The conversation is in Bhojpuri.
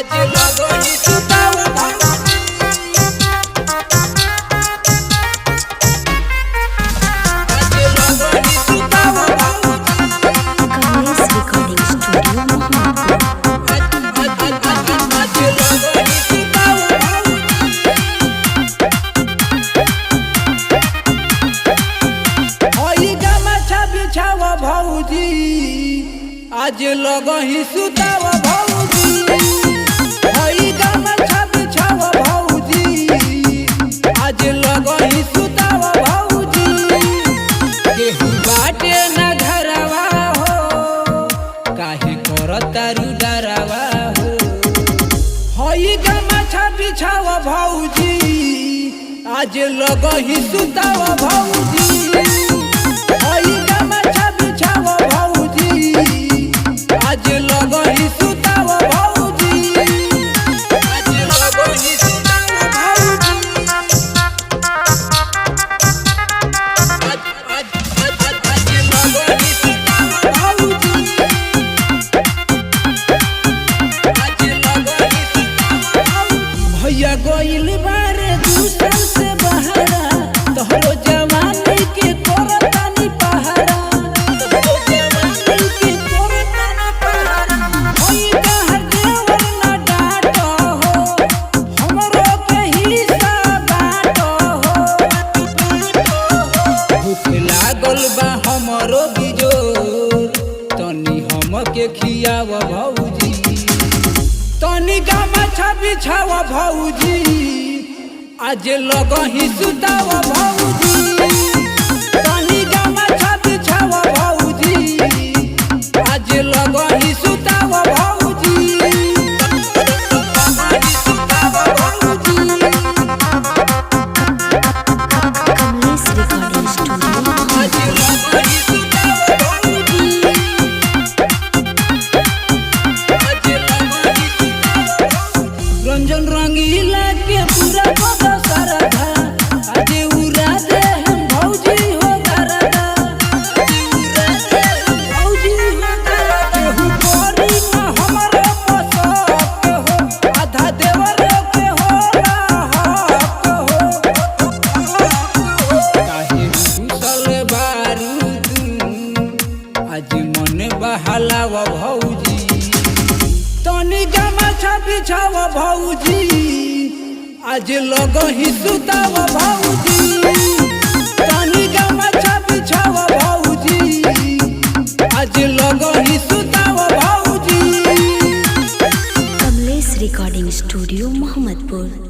आज लगही सुताव आज लगही सुताव भौजी हई गमछा बिछाव भौजी आज लगही सुताव भौजी केहू बाटे न घरवा हो काहे करतारू डरावा हो हई गमछा बिछाव भौजी आज लगही सुताव भौजी हई गमछा बिछाव भौजी आज लगही सुताव भौजी आज लगही सुताव भौजी आज लगही सुताव भौजी आज लगही सुताव भैया गइल बारे दूसर से बहारा तोहरो जवानी के करतानी पहारा तोहरो जवानी के करतानी पहारा होई कहर देवर न डाटो हो हमरो के हिस्सा बाटो हो भूख लागल बा हमरो बिजोर तनी हमके खियाव भौजी तनी गमछा बिछाव भौजी आज लगही सुताव भौजी तनी गमछा बिछाव भौजी आज लगही सुताव भौजी लगही सुताव भौजी कमलेश रिकॉर्डिंग स्टूडियो आज लगही सुताव भौजी आज लगही सुताव रंजन रंगीला के पूरा बड़ा सरधा आज उड़ा दे हम भौजी हो गरदा आज उड़ा दे हम भौजी हो गरदा केहू करी ना हमरे पसंद के हो आधा देवर के हो ना हक हो काहे घुसल बारूद आज मन बहलाव भौजी तनी गमछा बिछाव भौजी आज लगही सुताव भौजी तनी गमछा बिछाव भौजी आज लगही सुताव भौजी कमलेश रिकॉर्डिंग स्टूडियो मोहम्मदपुर।